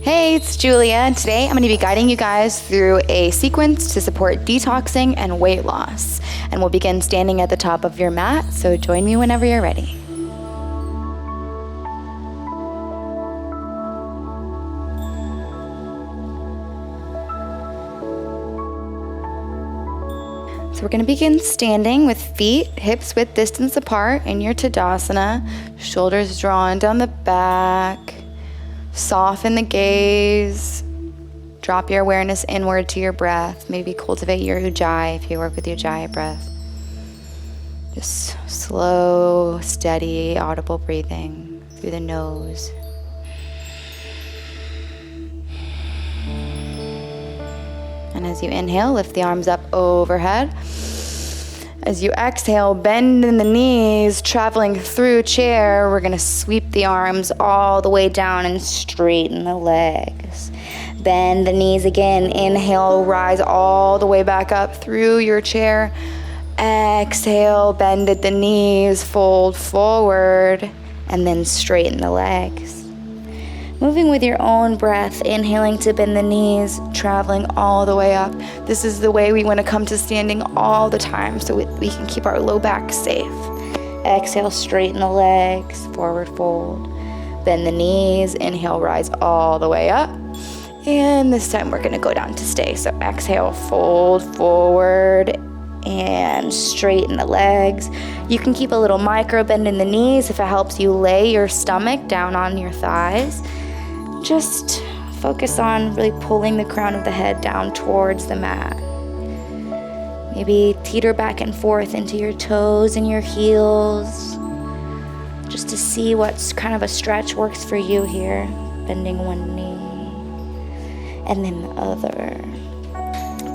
Hey, it's Julia, and today I'm going to be guiding you guys through a sequence to support detoxing and weight loss. And we'll begin standing at the top of your mat, so join me whenever you're ready. So we're going to begin standing with feet hips width distance apart in your Tadasana, shoulders drawn down the back. Soften the gaze. Drop your awareness inward to your breath. Maybe cultivate your Ujjayi if you work with Ujjayi breath. Just slow, steady, audible breathing through the nose. And as you inhale, lift the arms up overhead. As you exhale, bend in the knees, traveling through chair. We're going to sweep the arms all the way down and straighten the legs. Bend the knees again. Inhale, rise all the way back up through your chair. Exhale, bend at the knees, fold forward, and then straighten the legs. Moving with your own breath, inhaling to bend the knees, traveling all the way up. This is the way we want to come to standing all the time so we can keep our low back safe. Exhale, straighten the legs, forward fold. Bend the knees, inhale, rise all the way up. And this time we're going to go down to stay. So exhale, fold forward and straighten the legs. You can keep a little micro bend in the knees if it helps you lay your stomach down on your thighs. Just focus on really pulling the crown of the head down towards the mat. Maybe teeter back and forth into your toes and your heels, just to see what kind of a stretch works for you here. Bending one knee and then the other.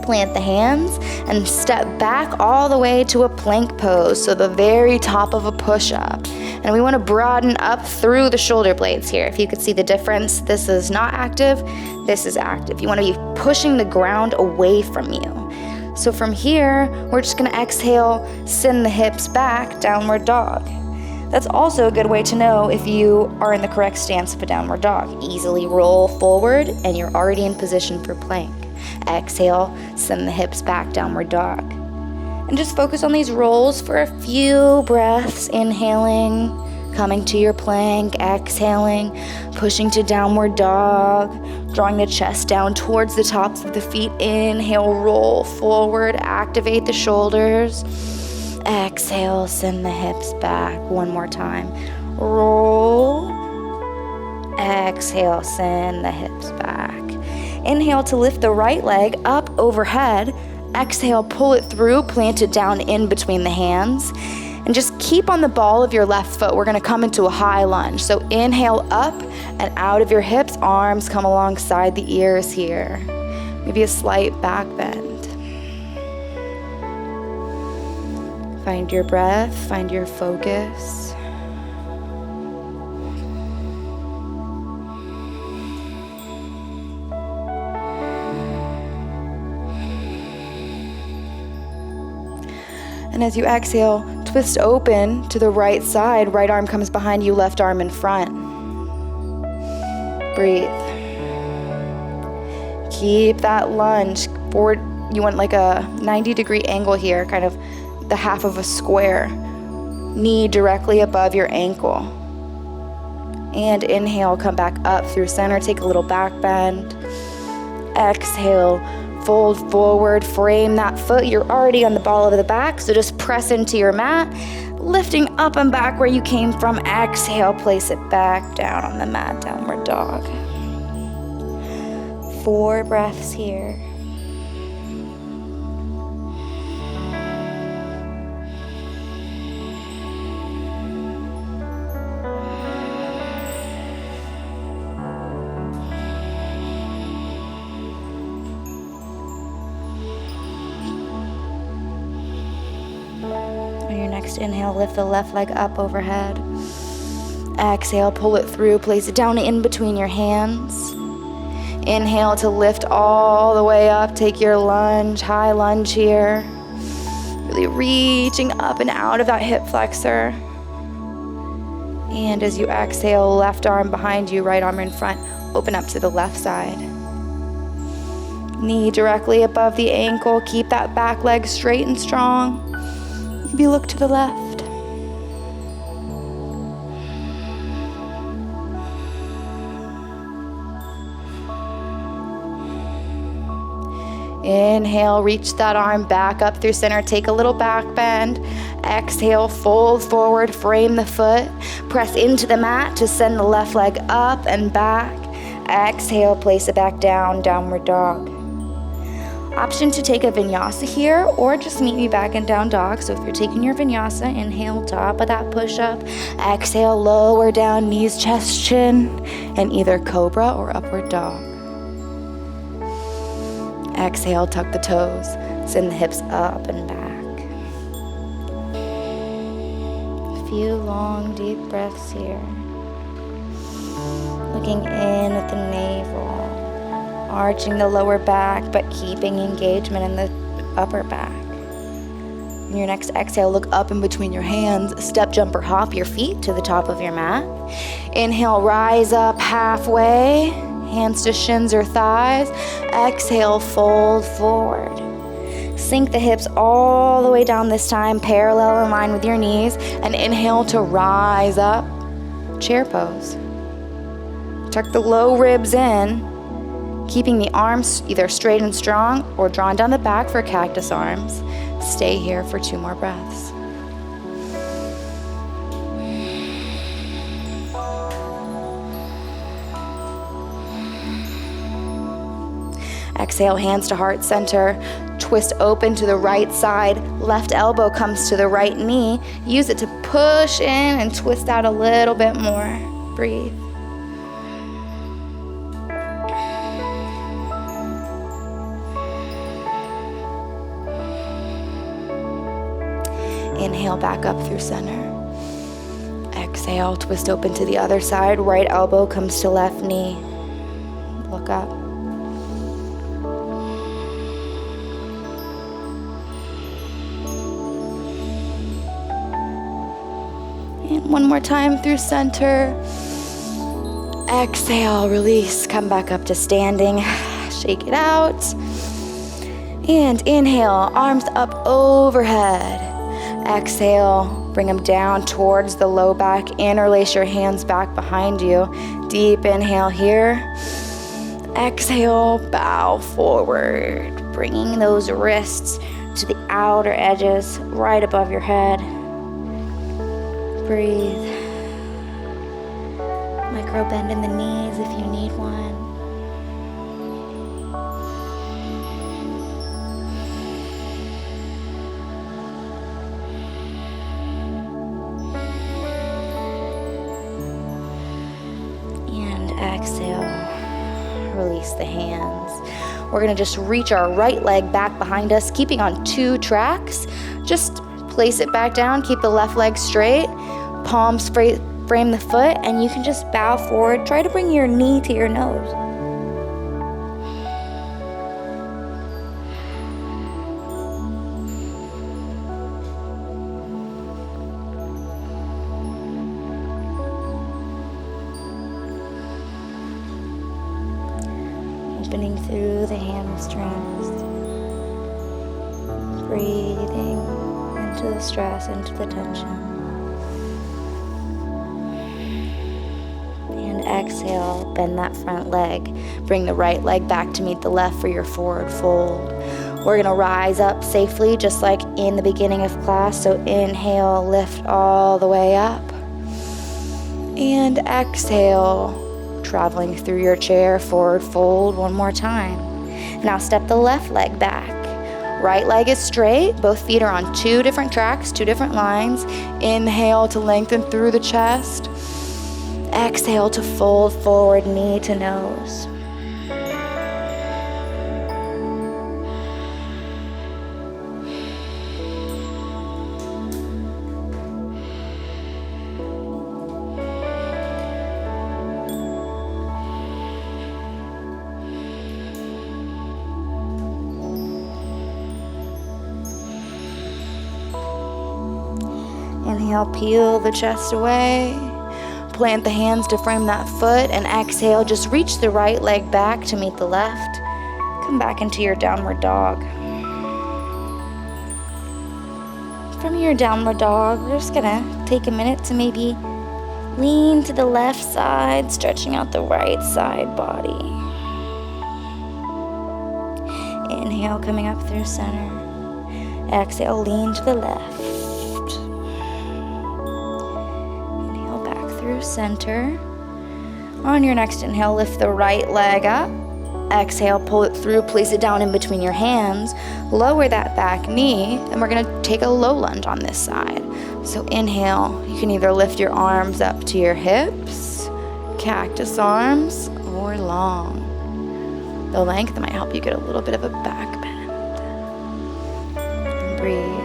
Plant the hands and step back all the way to a plank pose, so the very top of a push-up. And we want to broaden up through the shoulder blades here. If you could see the difference, this is not active, this is active. You want to be pushing the ground away from you. So from here, we're just going to exhale, send the hips back, downward dog. That's also a good way to know if you are in the correct stance of a downward dog. Easily roll forward and you're already in position for plank. Exhale, send the hips back, downward dog. And just focus on these rolls for a few breaths. Inhaling, coming to your plank, exhaling, pushing to downward dog, drawing the chest down towards the tops of the feet. Inhale, roll forward, activate the shoulders. Exhale, send the hips back. One more time. Roll. Exhale, send the hips back. Inhale to lift the right leg up overhead. Exhale, pull it through, plant it down in between the hands. And just keep on the ball of your left foot. We're going to come into a high lunge. So inhale up and out of your hips. Arms come alongside the ears here. Maybe a slight back bend. Find your breath, find your focus. And as you exhale, twist open to the right side. Right arm comes behind you, left arm in front. Breathe. Keep that lunge forward. You want like a 90-degree angle here, kind of the half of a square. Knee directly above your ankle. And inhale, come back up through center. Take a little back bend. Exhale. Fold forward, frame that foot. You're already on the ball of the back, so just press into your mat, lifting up and back where you came from. Exhale, place it back down on the mat, downward dog. 4 breaths here. On your next inhale, lift the left leg up overhead. Exhale, pull it through, place it down in between your hands. Inhale to lift all the way up. Take your lunge, high lunge here. Really reaching up and out of that hip flexor. And as you exhale, left arm behind you, right arm in front, open up to the left side. Knee directly above the ankle. Keep that back leg straight and strong. Maybe look to the left. Inhale, reach that arm back up through center. Take a little back bend. Exhale, fold forward, frame the foot. Press into the mat to send the left leg up and back. Exhale, place it back down, downward dog. Option to take a vinyasa here or just meet me back in down dog. So if you're taking your vinyasa, inhale, top of that push-up. Exhale, lower down, knees, chest, chin, and either cobra or upward dog. Exhale, tuck the toes, send the hips up and back. A few long, deep breaths here. Looking in at the navel, arching the lower back, but keeping engagement in the upper back. In your next exhale, look up in between your hands, step, jump, or hop your feet to the top of your mat. Inhale, rise up halfway. Hands to shins or thighs. Exhale, fold forward. Sink the hips all the way down this time, parallel in line with your knees. And inhale to rise up, chair pose. Tuck the low ribs in, keeping the arms either straight and strong or drawn down the back for cactus arms. Stay here for 2 more breaths. Exhale, hands to heart center. Twist open to the right side. Left elbow comes to the right knee. Use it to push in and twist out a little bit more. Breathe. Inhale, back up through center. Exhale, twist open to the other side. Right elbow comes to left knee. Look up. And one more time through center. Exhale, release, come back up to standing. Shake it out. And inhale, arms up overhead. Exhale, bring them down towards the low back. Interlace your hands back behind you. Deep inhale here. Exhale, bow forward. Bringing those wrists to the outer edges, right above your head. Breathe. Micro bend in the knees if you need one. And exhale. Release the hands. We're going to just reach our right leg back behind us, keeping on 2 tracks. Just place it back down. Keep the left leg straight. Palms frame the foot, and you can just bow forward. Try to bring your knee to your nose. Opening through the hamstrings. Breathing into the stress, into the tension. Exhale, bend that front leg. Bring the right leg back to meet the left for your forward fold. We're gonna rise up safely, just like in the beginning of class. So inhale, lift all the way up. And exhale, traveling through your chair, forward fold one more time. Now step the left leg back. Right leg is straight. Both feet are on 2 different tracks, 2 different lines. Inhale to lengthen through the chest. Exhale to fold forward, knee to nose. Inhale, peel the chest away. plant the hands to frame that foot, and exhale, just reach the right leg back to meet the left. Come back into your downward dog. From your downward dog, we're just gonna take a minute to maybe lean to the left side, stretching out the right side body. Inhale, coming up through center. Exhale, lean to the left. Inhale, back through center. On your next inhale, lift the right leg up. Exhale, pull it through, place it down in between your hands. Lower that back knee, and we're gonna take a low lunge on this side. So inhale, you can either lift your arms up to your hips, cactus arms, or long. The length might help you get a little bit of a back bend. And breathe.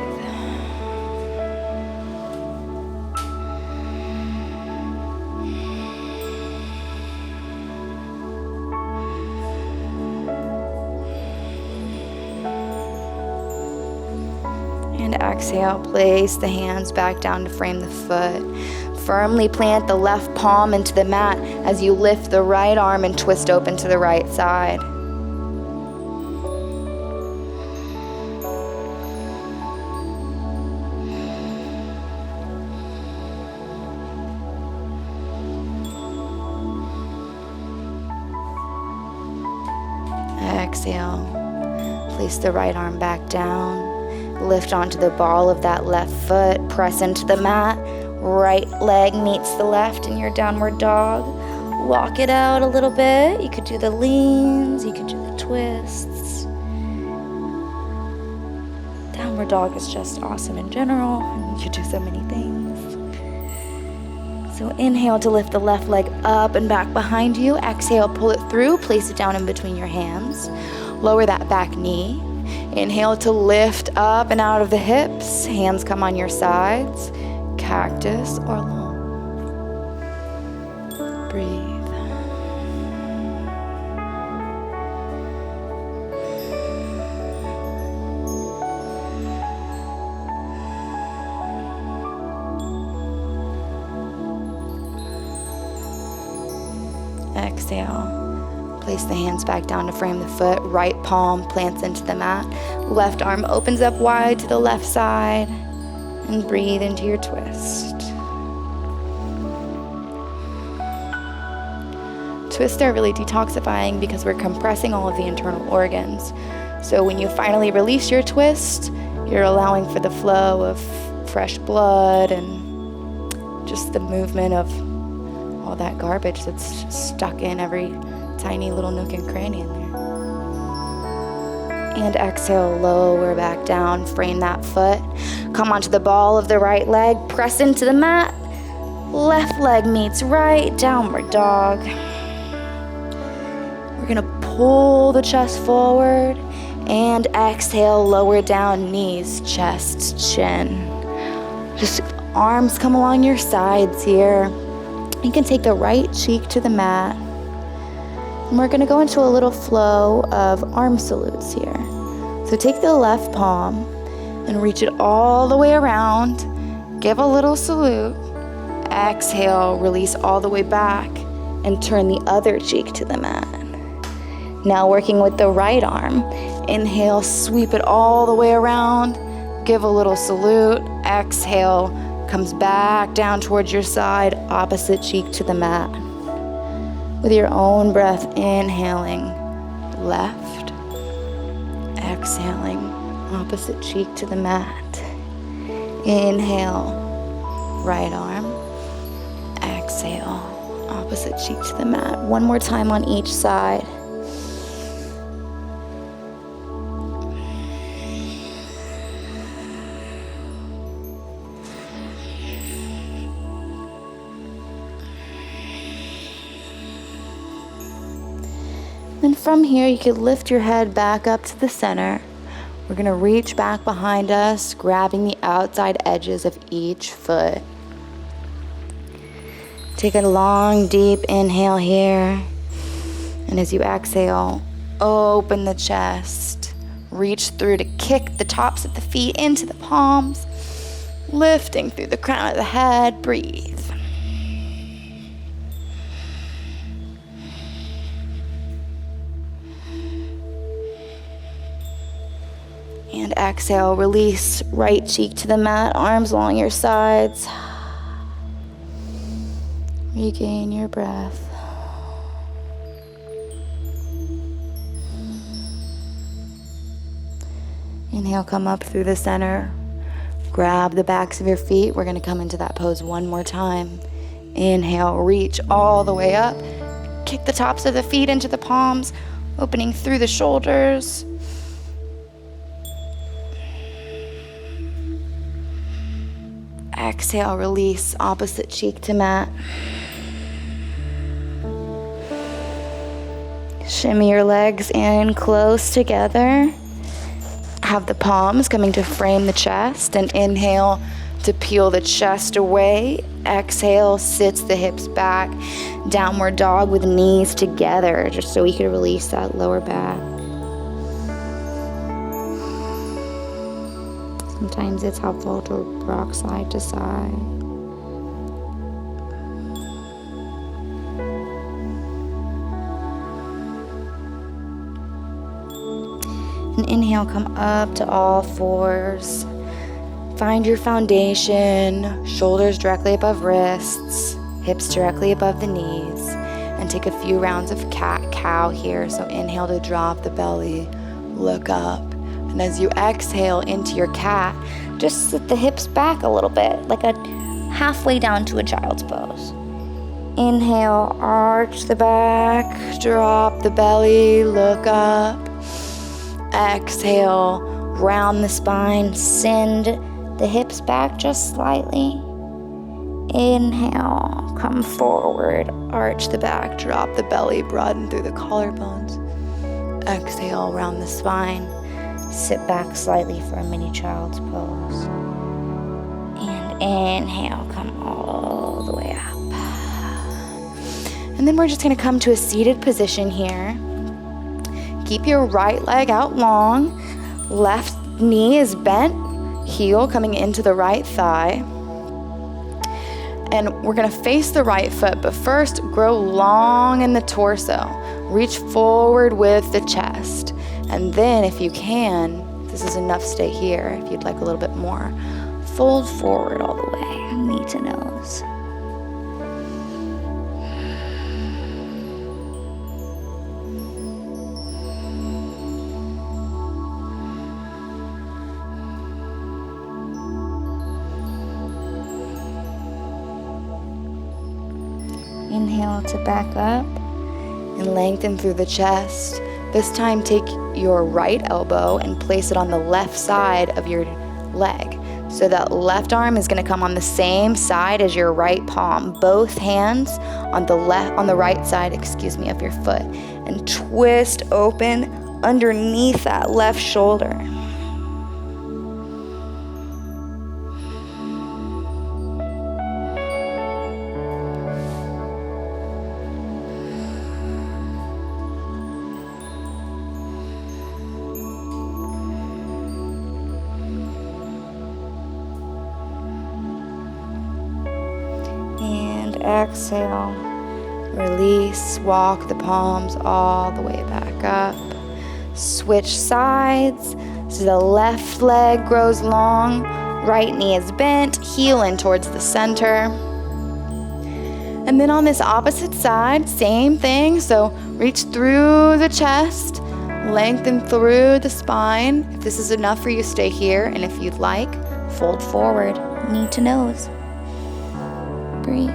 And exhale, place the hands back down to frame the foot. Firmly plant the left palm into the mat as you lift the right arm and twist open to the right side. Exhale, place the right arm back down. Lift onto the ball of that left foot, press into the mat. Right leg meets the left in your downward dog. Walk it out a little bit. You could do the leans, you could do the twists. Downward dog is just awesome in general. You could do so many things. So inhale to lift the left leg up and back behind you. Exhale, pull it through, place it down in between your hands. Lower that back knee. Inhale to lift up and out of the hips. Hands come on your sides. Cactus or long. Breathe. Exhale. Place the hands back down to frame the foot. Right palm plants into the mat. Left arm opens up wide to the left side. And breathe into your twist. Twists are really detoxifying because we're compressing all of the internal organs. So when you finally release your twist, you're allowing for the flow of fresh blood and just the movement of all that garbage that's just stuck in every tiny little nook and cranny in there. And exhale, lower back down, frame that foot. Come onto the ball of the right leg, press into the mat. Left leg meets right, downward dog. We're gonna pull the chest forward and exhale, lower down, knees, chest, chin. Just arms come along your sides here. You can take the right cheek to the mat. And we're gonna go into a little flow of arm salutes here. So take the left palm and reach it all the way around. Give a little salute. Exhale, release all the way back and turn the other cheek to the mat. Now working with the right arm. Inhale, sweep it all the way around. Give a little salute. Exhale, comes back down towards your side, opposite cheek to the mat. With your own breath, inhaling left, exhaling opposite cheek to the mat. Inhale, right arm, exhale, opposite cheek to the mat. One more time on each side. Then from here, you could lift your head back up to the center. We're gonna reach back behind us, grabbing the outside edges of each foot. Take a long, deep inhale here. And as you exhale, open the chest. Reach through to kick the tops of the feet into the palms. Lifting through the crown of the head, breathe. And exhale, release, right cheek to the mat, arms along your sides. Regain your breath. Inhale, come up through the center. Grab the backs of your feet. We're going to come into that pose one more time. Inhale, reach all the way up. Kick the tops of the feet into the palms, opening through the shoulders. Exhale, release, opposite cheek to mat. Shimmy your legs in close together. Have the palms coming to frame the chest, and inhale to peel the chest away. Exhale, sits the hips back. Downward dog with knees together, just so we can release that lower back. Sometimes it's helpful to rock side to side. And inhale, come up to all fours. Find your foundation, shoulders directly above wrists, hips directly above the knees, and take a few rounds of cat-cow here. So inhale to drop the belly, look up. And as you exhale into your cat, just sit the hips back a little bit, like a halfway down to a child's pose. Inhale, arch the back, drop the belly, look up. Exhale, round the spine, send the hips back just slightly. Inhale, come forward, arch the back, drop the belly, broaden through the collarbones. Exhale, round the spine, sit back slightly for a mini child's pose. And inhale, come all the way up. And then we're just gonna come to a seated position here. Keep your right leg out long. Left knee is bent, heel coming into the right thigh. And we're gonna face the right foot, but first grow long in the torso. Reach forward with the chest. And then if you can, if this is enough, stay here. If you'd like a little bit more, fold forward all the way, knee to nose. Inhale to back up and lengthen through the chest. This time take your right elbow and place it on the left side of your leg. So that left arm is going to come on the same side as your right palm. Both hands on the right side, of your foot. And twist open underneath that left shoulder. Exhale, release, walk the palms all the way back up. Switch sides, so the left leg grows long, right knee is bent, heel in towards the center. And then on this opposite side, same thing, so reach through the chest, lengthen through the spine. If this is enough for you, stay here, and if you'd like, fold forward, knee to nose. Breathe.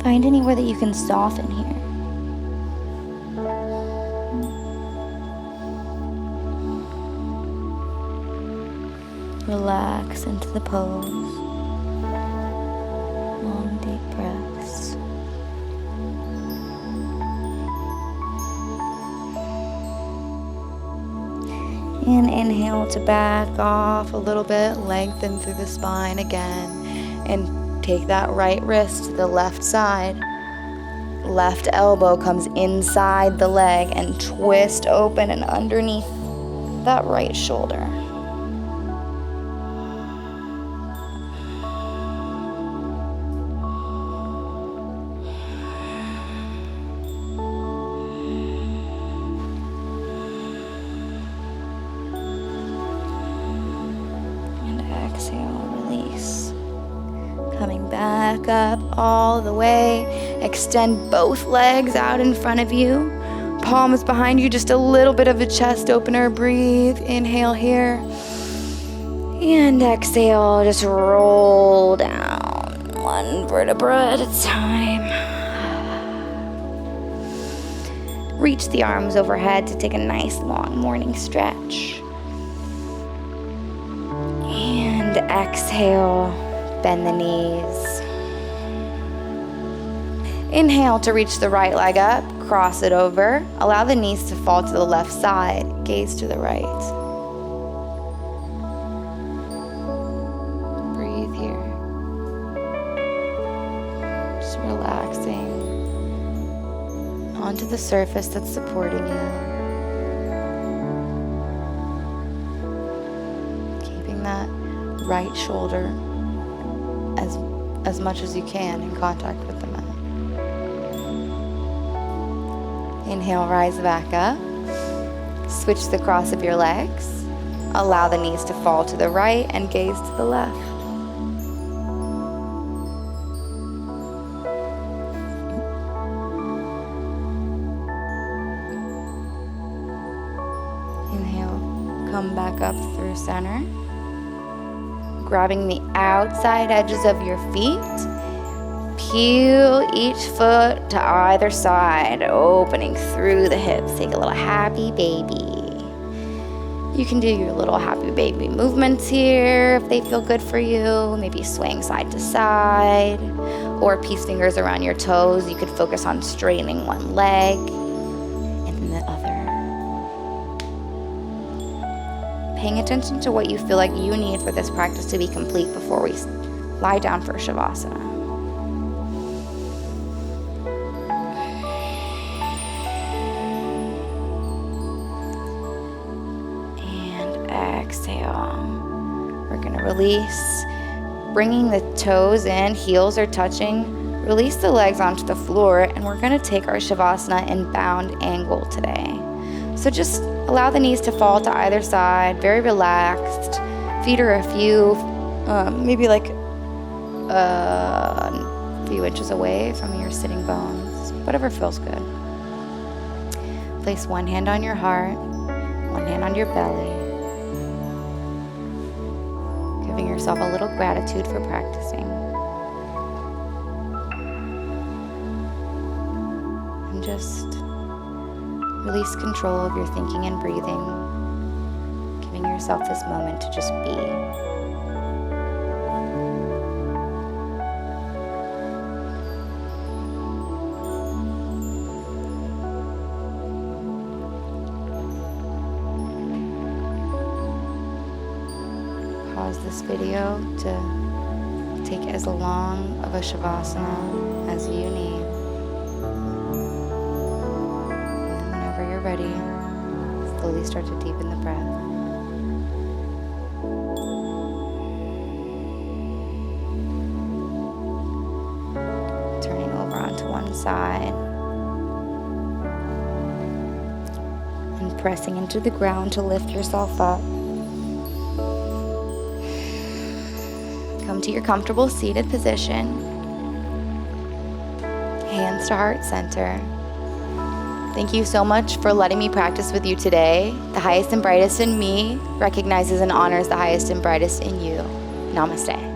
Find anywhere that you can soften here. Relax into the pose. Long, deep breaths. And inhale to back off a little bit, lengthen through the spine again, and take that right wrist to the left side. Left elbow comes inside the leg and twist open and underneath that right shoulder. up all the way. Extend both legs out in front of you. Palms behind you, just a little bit of a chest opener. Breathe. Inhale here. And exhale, just roll down one vertebra at a time. Reach the arms overhead to take a nice long morning stretch. And exhale, bend the knees. Inhale to reach the right leg up, cross it over. Allow the knees to fall to the left side, gaze to the right. Breathe here. Just relaxing onto the surface that's supporting you. Keeping that right shoulder as much as you can in contact with the mat. Inhale, rise back up. Switch the cross of your legs. Allow the knees to fall to the right and gaze to the left. Inhale, come back up through center. Grabbing the outside edges of your feet. Peel each foot to either side, opening through the hips. Take a little happy baby. You can do your little happy baby movements here if they feel good for you. Maybe swaying side to side, or peace fingers around your toes. You could focus on straightening one leg and then the other. Paying attention to what you feel like you need for this practice to be complete before we lie down for Shavasana. Exhale. We're going to release, bringing the toes in, heels are touching. Release the legs onto the floor, and we're going to take our Shavasana in bound angle today. So just allow the knees to fall to either side, very relaxed. Feet are a few, maybe like a few inches away from your sitting bones, whatever feels good. Place one hand on your heart, one hand on your belly. Giving yourself a little gratitude for practicing. And just release control of your thinking and breathing. Giving yourself this moment to just be. Pause this video to take as long of a Shavasana as you need. And then whenever you're ready, slowly start to deepen the breath. Turning over onto one side. And pressing into the ground to lift yourself up. Come to your comfortable seated position. Hands to heart center. Thank you so much for letting me practice with you today. The highest and brightest in me recognizes and honors the highest and brightest in you. Namaste.